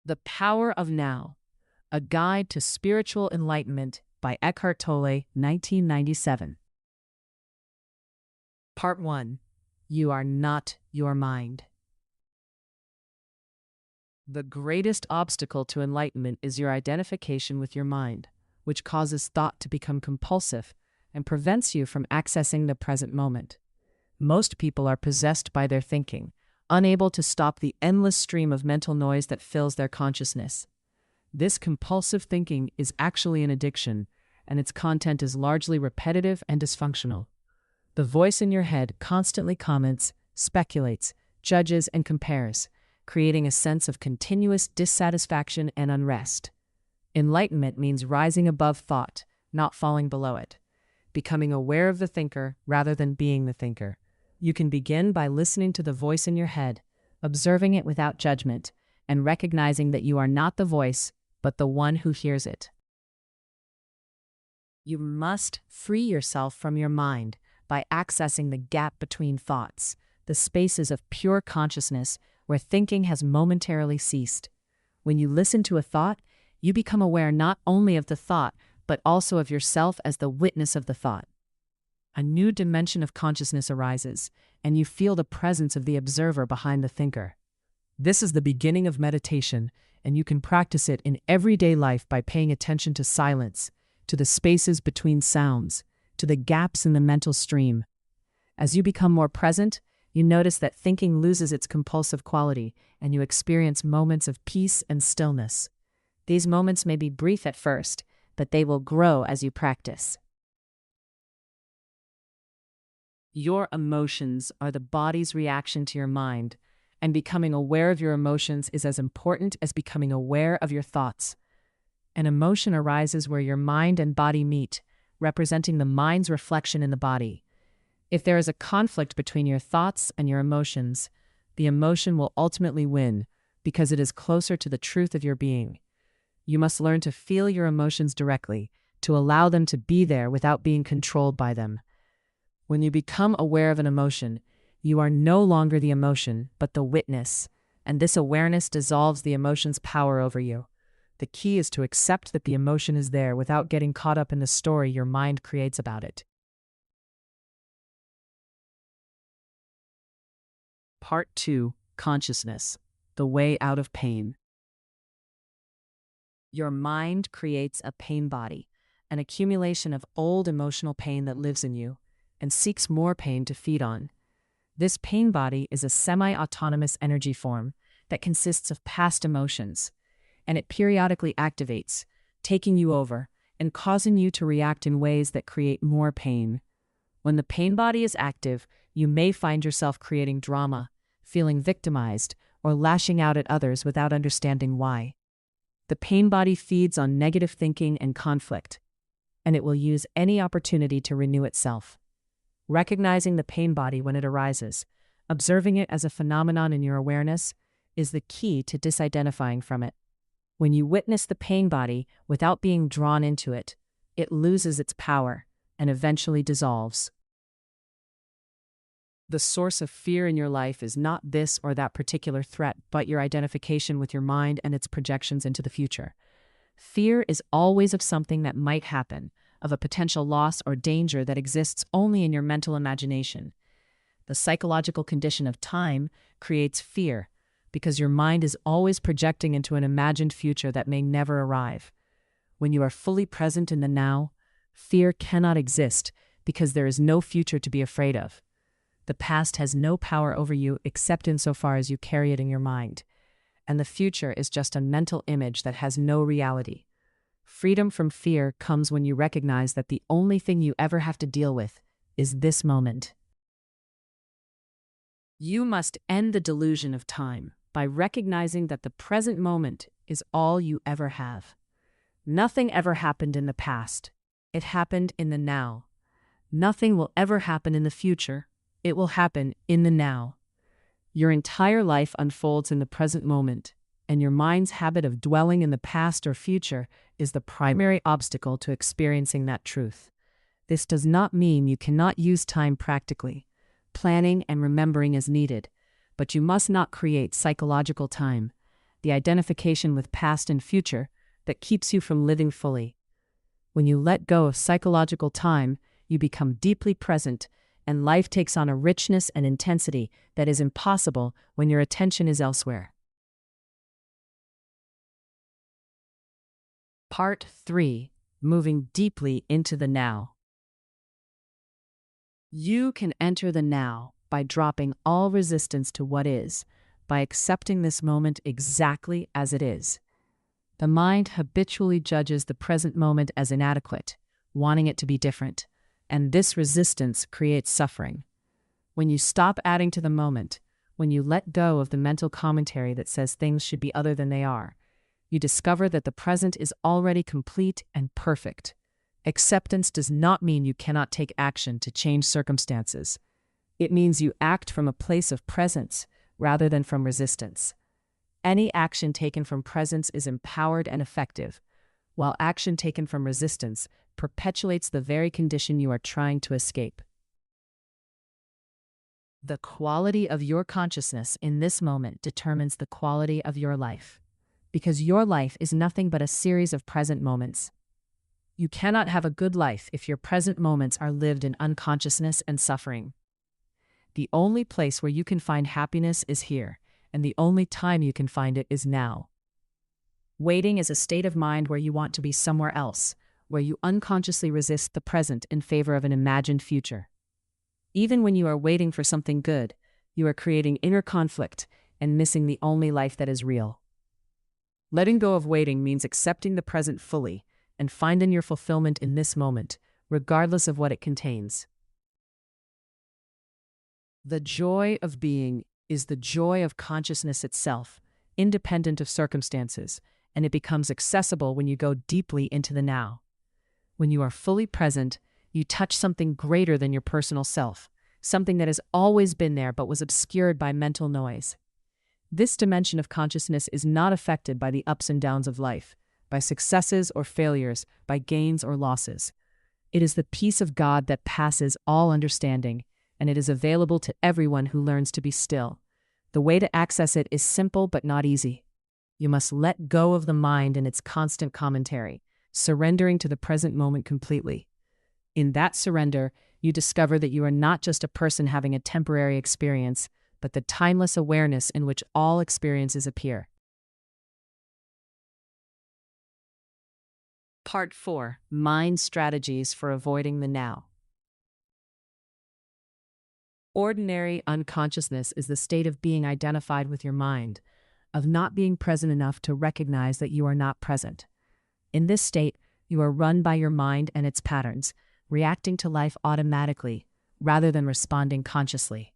The Power of Now, A Guide to Spiritual Enlightenment by Eckhart Tolle, 1997. Part 1. You are not your mind. The greatest obstacle to enlightenment is your identification with your mind, which causes thought to become compulsive and prevents you from accessing the present moment. Most people are possessed by their thinking, unable to stop the endless stream of mental noise that fills their consciousness. This compulsive thinking is actually an addiction, and its content is largely repetitive and dysfunctional. The voice in your head constantly comments, speculates, judges, and compares, creating a sense of continuous dissatisfaction and unrest. Enlightenment means rising above thought, not falling below it, becoming aware of the thinker rather than being the thinker. You can begin by listening to the voice in your head, observing it without judgment, and recognizing that you are not the voice, but the one who hears it. You must free yourself from your mind by accessing the gap between thoughts, the spaces of pure consciousness where thinking has momentarily ceased. When you listen to a thought, you become aware not only of the thought, but also of yourself as the witness of the thought. A new dimension of consciousness arises, and you feel the presence of the observer behind the thinker. This is the beginning of meditation, and you can practice it in everyday life by paying attention to silence, to the spaces between sounds, to the gaps in the mental stream. As you become more present, you notice that thinking loses its compulsive quality, and you experience moments of peace and stillness. These moments may be brief at first, but they will grow as you practice. Your emotions are the body's reaction to your mind, and becoming aware of your emotions is as important as becoming aware of your thoughts. An emotion arises where your mind and body meet, representing the mind's reflection in the body. If there is a conflict between your thoughts and your emotions, the emotion will ultimately win because it is closer to the truth of your being. You must learn to feel your emotions directly, to allow them to be there without being controlled by them. When you become aware of an emotion, you are no longer the emotion, but the witness, and this awareness dissolves the emotion's power over you. The key is to accept that the emotion is there without getting caught up in the story your mind creates about it. Part 2. Consciousness, The Way Out of Pain. Your mind creates a pain body, an accumulation of old emotional pain that lives in you, and seeks more pain to feed on. This pain body is a semi-autonomous energy form that consists of past emotions, and it periodically activates, taking you over and causing you to react in ways that create more pain. When the pain body is active, you may find yourself creating drama, feeling victimized, or lashing out at others without understanding why. The pain body feeds on negative thinking and conflict, and it will use any opportunity to renew itself. Recognizing the pain body when it arises, observing it as a phenomenon in your awareness, is the key to disidentifying from it. When you witness the pain body without being drawn into it, it loses its power and eventually dissolves. The source of fear in your life is not this or that particular threat, but your identification with your mind and its projections into the future. Fear is always of something that might happen, of a potential loss or danger that exists only in your mental imagination. The psychological condition of time creates fear because your mind is always projecting into an imagined future that may never arrive. When you are fully present in the now, fear cannot exist because there is no future to be afraid of. The past has no power over you except insofar as you carry it in your mind, and the future is just a mental image that has no reality. Freedom from fear comes when you recognize that the only thing you ever have to deal with is this moment. You must end the delusion of time by recognizing that the present moment is all you ever have. Nothing ever happened in the past. It happened in the now. Nothing will ever happen in the future. It will happen in the now. Your entire life unfolds in the present moment, and your mind's habit of dwelling in the past or future is the primary obstacle to experiencing that truth. This does not mean you cannot use time practically. Planning and remembering is needed, but you must not create psychological time. the identification with past and future, that keeps you from living fully. When you let go of psychological time, you become deeply present, and life takes on a richness and intensity that is impossible when your attention is elsewhere. Part 3. Moving deeply into the now. You can enter the now by dropping all resistance to what is, by accepting this moment exactly as it is. The mind habitually judges the present moment as inadequate, wanting it to be different, and this resistance creates suffering. When you stop adding to the moment, when you let go of the mental commentary that says things should be other than they are, you discover that the present is already complete and perfect. Acceptance does not mean you cannot take action to change circumstances. It means you act from a place of presence rather than from resistance. Any action taken from presence is empowered and effective, while action taken from resistance perpetuates the very condition you are trying to escape. The quality of your consciousness in this moment determines the quality of your life, because your life is nothing but a series of present moments. You cannot have a good life if your present moments are lived in unconsciousness and suffering. The only place where you can find happiness is here, and the only time you can find it is now. Waiting is a state of mind where you want to be somewhere else, where you unconsciously resist the present in favor of an imagined future. Even when you are waiting for something good, you are creating inner conflict and missing the only life that is real. Letting go of waiting means accepting the present fully and finding your fulfillment in this moment, regardless of what it contains. The joy of being is the joy of consciousness itself, independent of circumstances, and it becomes accessible when you go deeply into the now. When you are fully present, you touch something greater than your personal self, something that has always been there but was obscured by mental noise. This dimension of consciousness is not affected by the ups and downs of life, by successes or failures, by gains or losses. It is the peace of God that passes all understanding, and it is available to everyone who learns to be still. The way to access it is simple but not easy. You must let go of the mind and its constant commentary, surrendering to the present moment completely. In that surrender, you discover that you are not just a person having a temporary experience, but the timeless awareness in which all experiences appear. Part 4. Mind Strategies for Avoiding the Now. Ordinary unconsciousness is the state of being identified with your mind, of not being present enough to recognize that you are not present. In this state, you are run by your mind and its patterns, reacting to life automatically, rather than responding consciously.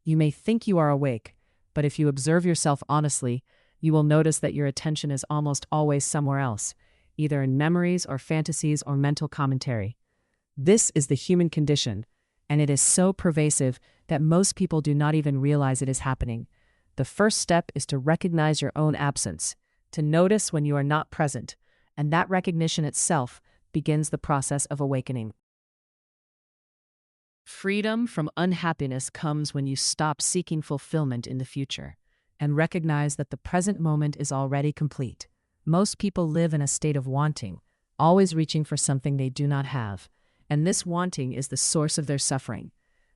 You may think you are awake, but if you observe yourself honestly, you will notice that your attention is almost always somewhere else, either in memories or fantasies or mental commentary. This is the human condition, and it is so pervasive that most people do not even realize it is happening. The first step is to recognize your own absence, to notice when you are not present, and that recognition itself begins the process of awakening. Freedom from unhappiness comes when you stop seeking fulfillment in the future and recognize that the present moment is already complete. Most people live in a state of wanting, always reaching for something they do not have, and this wanting is the source of their suffering.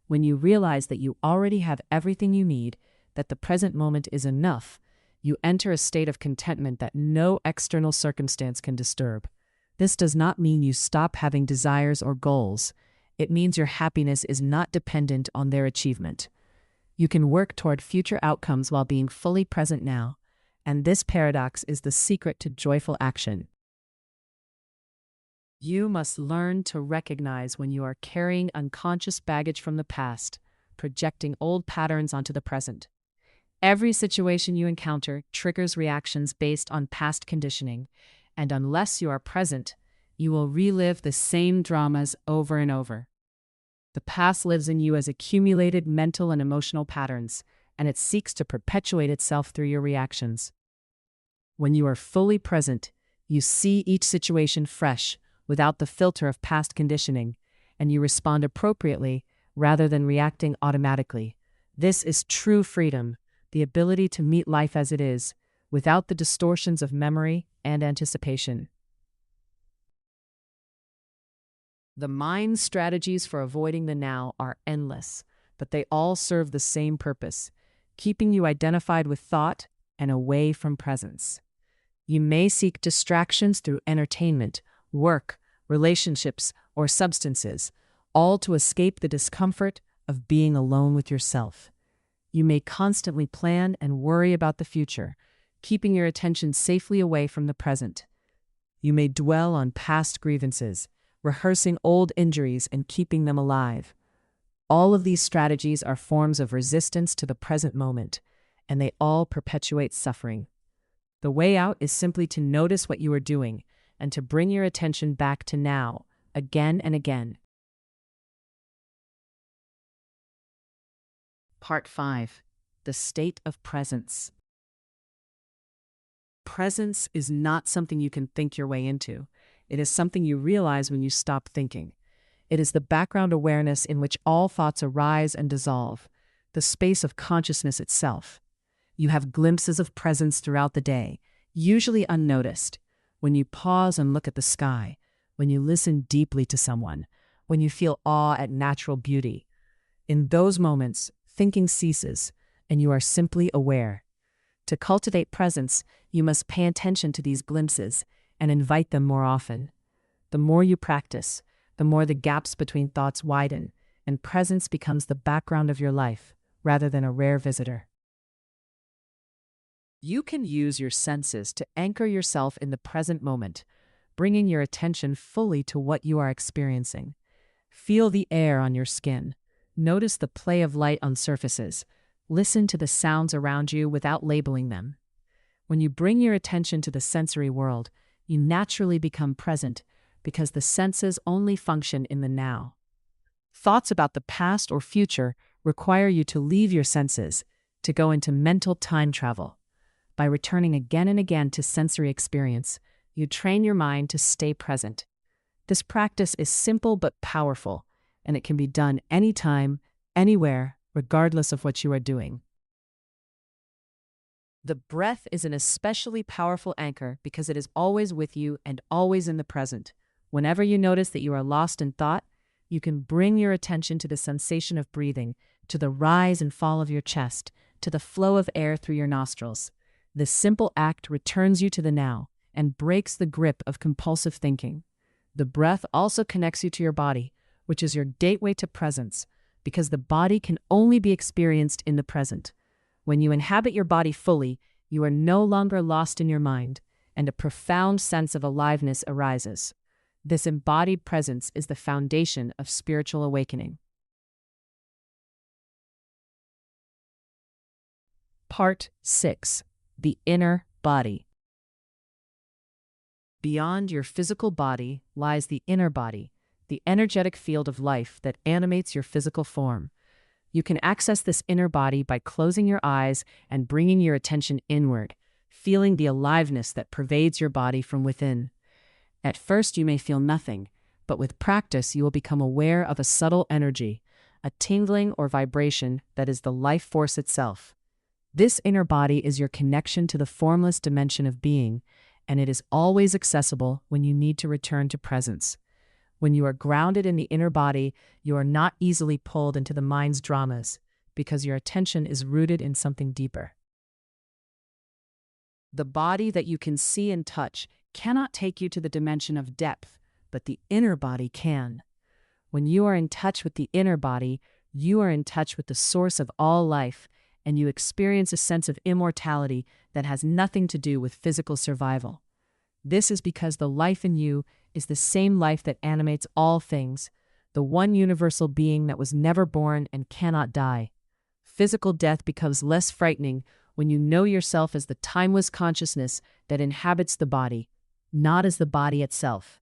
When you realize that you already have everything you need, that the present moment is enough, you enter a state of contentment that no external circumstance can disturb. This does not mean you stop having desires or goals. It means your happiness is not dependent on their achievement. You can work toward future outcomes while being fully present now, and this paradox is the secret to joyful action. You must learn to recognize when you are carrying unconscious baggage from the past, projecting old patterns onto the present. Every situation you encounter triggers reactions based on past conditioning, and unless you are present, you will relive the same dramas over and over. The past lives in you as accumulated mental and emotional patterns, and it seeks to perpetuate itself through your reactions. When you are fully present, you see each situation fresh, without the filter of past conditioning, and you respond appropriately rather than reacting automatically. This is true freedom, the ability to meet life as it is, without the distortions of memory and anticipation. The mind's strategies for avoiding the now are endless, but they all serve the same purpose, keeping you identified with thought and away from presence. You may seek distractions through entertainment, work, relationships, or substances, all to escape the discomfort of being alone with yourself. You may constantly plan and worry about the future, keeping your attention safely away from the present. You may dwell on past grievances, rehearsing old injuries and keeping them alive. All of these strategies are forms of resistance to the present moment, and they all perpetuate suffering. The way out is simply to notice what you are doing and to bring your attention back to now, again and again. Part 5. The state of presence. Presence is not something you can think your way into. It is something you realize when you stop thinking. It is the background awareness in which all thoughts arise and dissolve, the space of consciousness itself. You have glimpses of presence throughout the day, usually unnoticed, when you pause and look at the sky, when you listen deeply to someone, when you feel awe at natural beauty. In those moments, thinking ceases, and you are simply aware. To cultivate presence, you must pay attention to these glimpses and invite them more often. The more you practice, the more the gaps between thoughts widen, and presence becomes the background of your life, rather than a rare visitor. You can use your senses to anchor yourself in the present moment, bringing your attention fully to what you are experiencing. Feel the air on your skin. Notice the play of light on surfaces. Listen to the sounds around you without labeling them. When you bring your attention to the sensory world, you naturally become present because the senses only function in the now. Thoughts about the past or future require you to leave your senses, to go into mental time travel. By returning again and again to sensory experience, you train your mind to stay present. This practice is simple but powerful, and it can be done anytime, anywhere, regardless of what you are doing. The breath is an especially powerful anchor because it is always with you and always in the present. Whenever you notice that you are lost in thought, you can bring your attention to the sensation of breathing, to the rise and fall of your chest, to the flow of air through your nostrils. This simple act returns you to the now and breaks the grip of compulsive thinking. The breath also connects you to your body, which is your gateway to presence, because the body can only be experienced in the present. When you inhabit your body fully, you are no longer lost in your mind, and a profound sense of aliveness arises. This embodied presence is the foundation of spiritual awakening. Part 6. The inner body. Beyond your physical body lies the inner body, the energetic field of life that animates your physical form. You can access this inner body by closing your eyes and bringing your attention inward, feeling the aliveness that pervades your body from within. At first, you may feel nothing, but with practice, you will become aware of a subtle energy, a tingling or vibration that is the life force itself. This inner body is your connection to the formless dimension of being, and it is always accessible when you need to return to presence. When you are grounded in the inner body, you are not easily pulled into the mind's dramas, because your attention is rooted in something deeper. The body that you can see and touch cannot take you to the dimension of depth, but the inner body can. When you are in touch with the inner body, you are in touch with the source of all life, and you experience a sense of immortality that has nothing to do with physical survival. This is because the life in you is the same life that animates all things, the one universal being that was never born and cannot die. Physical death becomes less frightening when you know yourself as the timeless consciousness that inhabits the body, not as the body itself.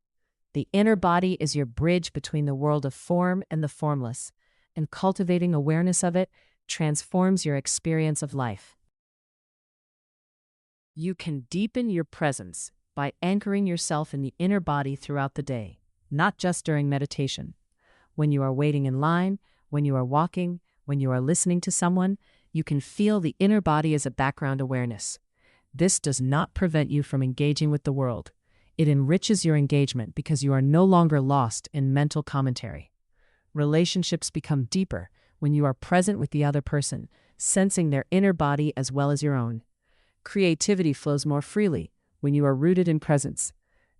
The inner body is your bridge between the world of form and the formless, and cultivating awareness of it transforms your experience of life. You can deepen your presence by anchoring yourself in the inner body throughout the day, not just during meditation. When you are waiting in line, when you are walking, when you are listening to someone, you can feel the inner body as a background awareness. This does not prevent you from engaging with the world. It enriches your engagement because you are no longer lost in mental commentary. Relationships become deeper when you are present with the other person, sensing their inner body as well as your own. Creativity flows more freely when you are rooted in presence.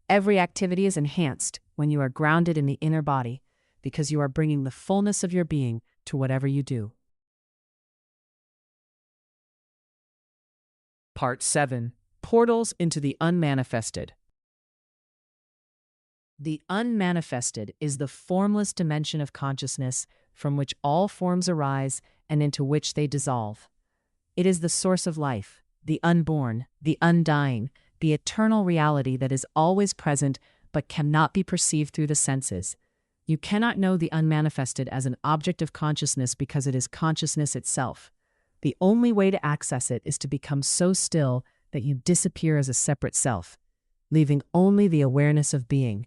Every activity is enhanced when you are grounded in the inner body, because you are bringing the fullness of your being to whatever you do. Part 7. Portals into the Unmanifested. The unmanifested is the formless dimension of consciousness from which all forms arise and into which they dissolve. It is the source of life, the unborn, the undying, the eternal reality that is always present but cannot be perceived through the senses. You cannot know the unmanifested as an object of consciousness because it is consciousness itself. The only way to access it is to become so still that you disappear as a separate self, leaving only the awareness of being.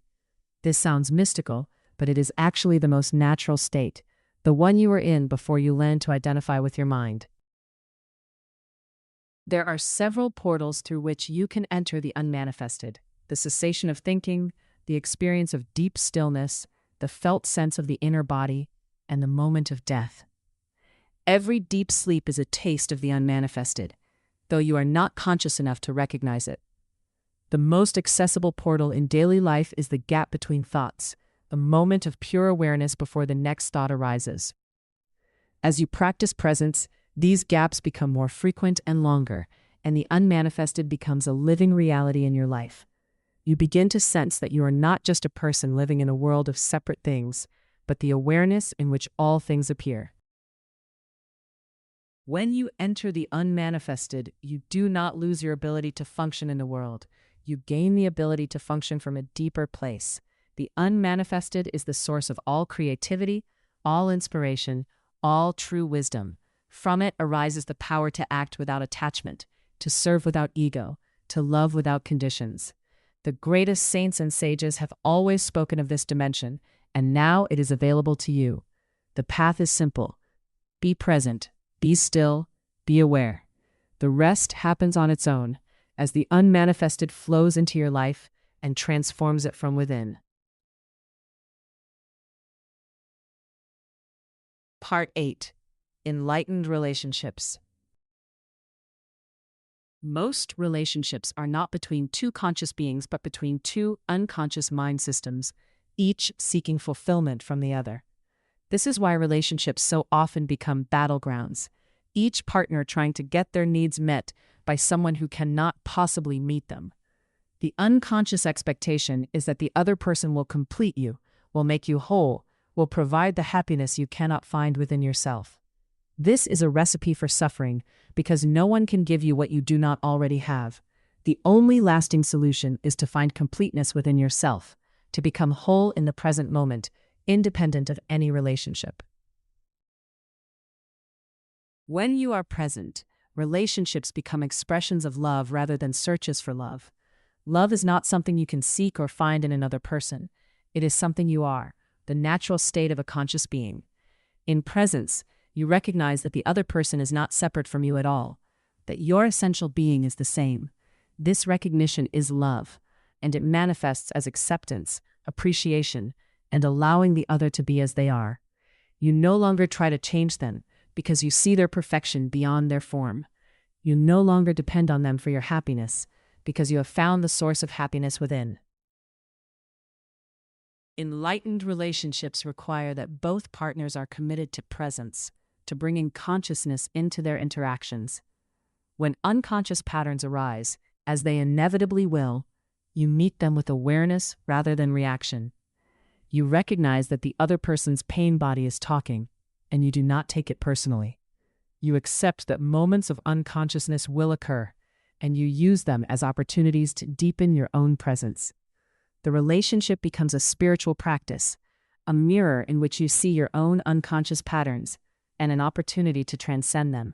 This sounds mystical, but it is actually the most natural state, the one you are in before you learn to identify with your mind. There are several portals through which you can enter the unmanifested: the cessation of thinking, the experience of deep stillness, the felt sense of the inner body, and the moment of death. Every deep sleep is a taste of the unmanifested, though you are not conscious enough to recognize it. The most accessible portal in daily life is the gap between thoughts, a moment of pure awareness before the next thought arises. As you practice presence, these gaps become more frequent and longer, and the unmanifested becomes a living reality in your life. You begin to sense that you are not just a person living in a world of separate things, but the awareness in which all things appear. When you enter the unmanifested, you do not lose your ability to function in the world. You gain the ability to function from a deeper place. The unmanifested is the source of all creativity, all inspiration, all true wisdom. From it arises the power to act without attachment, to serve without ego, to love without conditions. The greatest saints and sages have always spoken of this dimension, and now it is available to you. The path is simple. Be present, be still, be aware. The rest happens on its own, as the unmanifested flows into your life and transforms it from within. Part 8. Enlightened relationships. Most relationships are not between two conscious beings, but between two unconscious mind systems, each seeking fulfillment from the other. This is why relationships so often become battlegrounds, each partner trying to get their needs met by someone who cannot possibly meet them. The unconscious expectation is that the other person will complete you, will make you whole, will provide the happiness you cannot find within yourself. This is a recipe for suffering because no one can give you what you do not already have. The only lasting solution is to find completeness within yourself, to become whole in the present moment, independent of any relationship. When you are present, relationships become expressions of love rather than searches for love. Love is not something you can seek or find in another person. It is something you are, the natural state of a conscious being. In presence, you recognize that the other person is not separate from you at all, that your essential being is the same. This recognition is love, and it manifests as acceptance, appreciation, and allowing the other to be as they are. You no longer try to change them, because you see their perfection beyond their form. You no longer depend on them for your happiness, because you have found the source of happiness within. Enlightened relationships require that both partners are committed to presence, to bringing consciousness into their interactions. When unconscious patterns arise, as they inevitably will, you meet them with awareness rather than reaction. You recognize that the other person's pain body is talking, and you do not take it personally. You accept that moments of unconsciousness will occur, and you use them as opportunities to deepen your own presence. The relationship becomes a spiritual practice, a mirror in which you see your own unconscious patterns, and an opportunity to transcend them.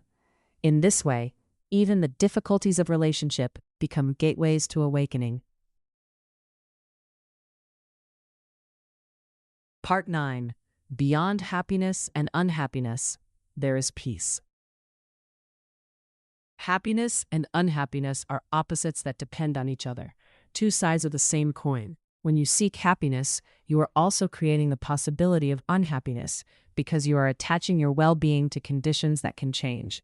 In this way, even the difficulties of relationship become gateways to awakening. Part 9. Beyond happiness and unhappiness, there is peace. Happiness and unhappiness are opposites that depend on each other, two sides of the same coin. When you seek happiness, you are also creating the possibility of unhappiness because you are attaching your well-being to conditions that can change.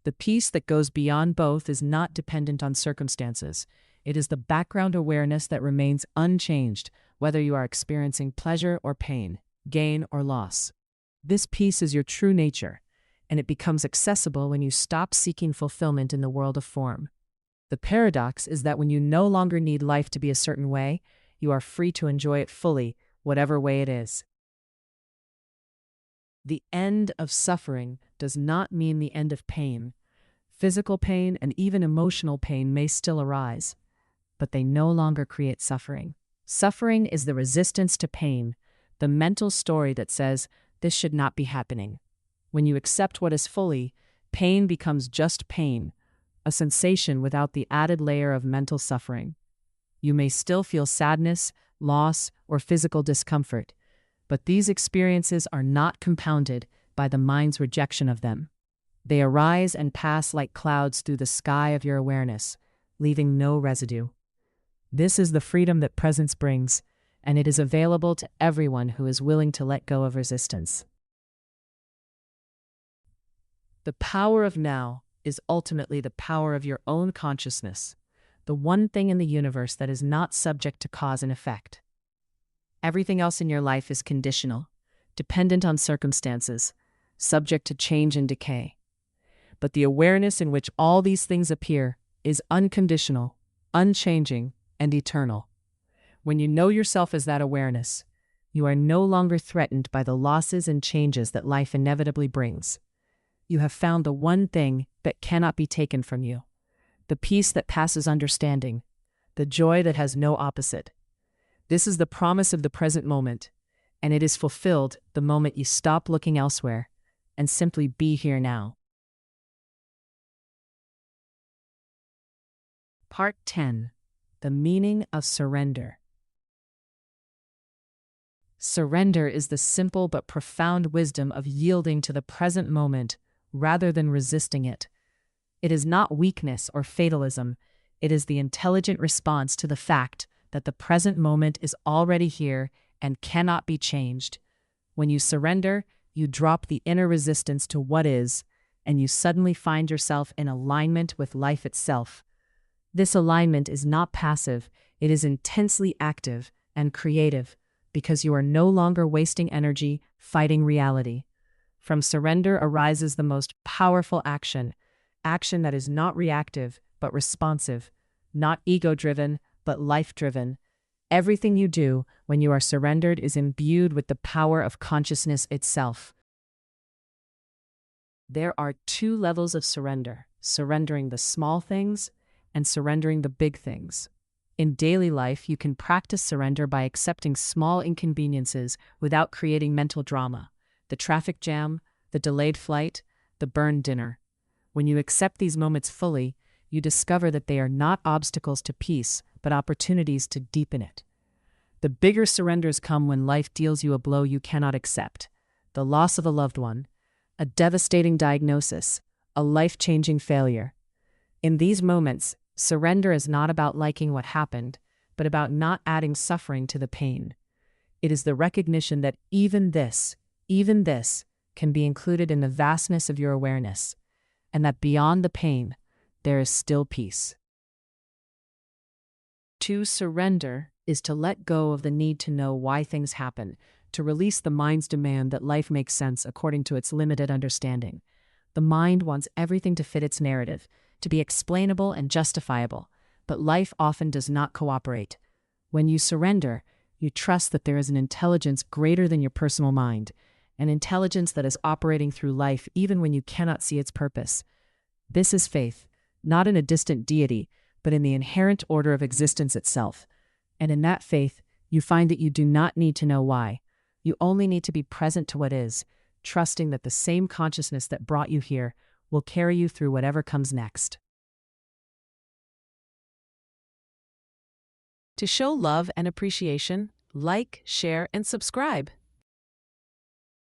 The peace that goes beyond both is not dependent on circumstances. It is the background awareness that remains unchanged, whether you are experiencing pleasure or pain, gain or loss. This peace is your true nature, and it becomes accessible when you stop seeking fulfillment in the world of form. The paradox is that when you no longer need life to be a certain way, you are free to enjoy it fully, whatever way it is. The end of suffering does not mean the end of pain. Physical pain and even emotional pain may still arise, but they no longer create suffering. Suffering is the resistance to pain, the mental story that says, this should not be happening. When you accept what is fully, pain becomes just pain, a sensation without the added layer of mental suffering. You may still feel sadness, loss, or physical discomfort, but these experiences are not compounded by the mind's rejection of them. They arise and pass like clouds through the sky of your awareness, leaving no residue. This is the freedom that presence brings, and it is available to everyone who is willing to let go of resistance. The power of now is ultimately the power of your own consciousness, the one thing in the universe that is not subject to cause and effect. Everything else in your life is conditional, dependent on circumstances, subject to change and decay. But the awareness in which all these things appear is unconditional, unchanging, and eternal. When you know yourself as that awareness, you are no longer threatened by the losses and changes that life inevitably brings. You have found the one thing that cannot be taken from you, the peace that passes understanding, the joy that has no opposite. This is the promise of the present moment, and it is fulfilled the moment you stop looking elsewhere and simply be here now. Part 10. The meaning of surrender. Surrender is the simple but profound wisdom of yielding to the present moment rather than resisting it. It is not weakness or fatalism. It is the intelligent response to the fact that the present moment is already here and cannot be changed. When you surrender, you drop the inner resistance to what is, and you suddenly find yourself in alignment with life itself. This alignment is not passive, it is intensely active and creative, because you are no longer wasting energy fighting reality. From surrender arises the most powerful action that is not reactive but responsive, not ego-driven but life-driven. Everything you do when you are surrendered is imbued with the power of consciousness itself. There are two levels of surrender: surrendering the small things and surrendering the big things. In daily life, you can practice surrender by accepting small inconveniences without creating mental drama. The traffic jam, the delayed flight, the burned dinner. When you accept these moments fully, you discover that they are not obstacles to peace, but opportunities to deepen it. The bigger surrenders come when life deals you a blow you cannot accept: the loss of a loved one, a devastating diagnosis, a life-changing failure. In these moments, surrender is not about liking what happened, but about not adding suffering to the pain. It is the recognition that even this, can be included in the vastness of your awareness, and that beyond the pain, there is still peace. To surrender is to let go of the need to know why things happen, to release the mind's demand that life makes sense according to its limited understanding. The mind wants everything to fit its narrative, to be explainable and justifiable, but life often does not cooperate. When you surrender, you trust that there is an intelligence greater than your personal mind, an intelligence that is operating through life even when you cannot see its purpose. This is faith, not in a distant deity, but in the inherent order of existence itself. And in that faith, you find that you do not need to know why. You only need to be present to what is, trusting that the same consciousness that brought you here will carry you through whatever comes next. To show love and appreciation, like, share, and subscribe.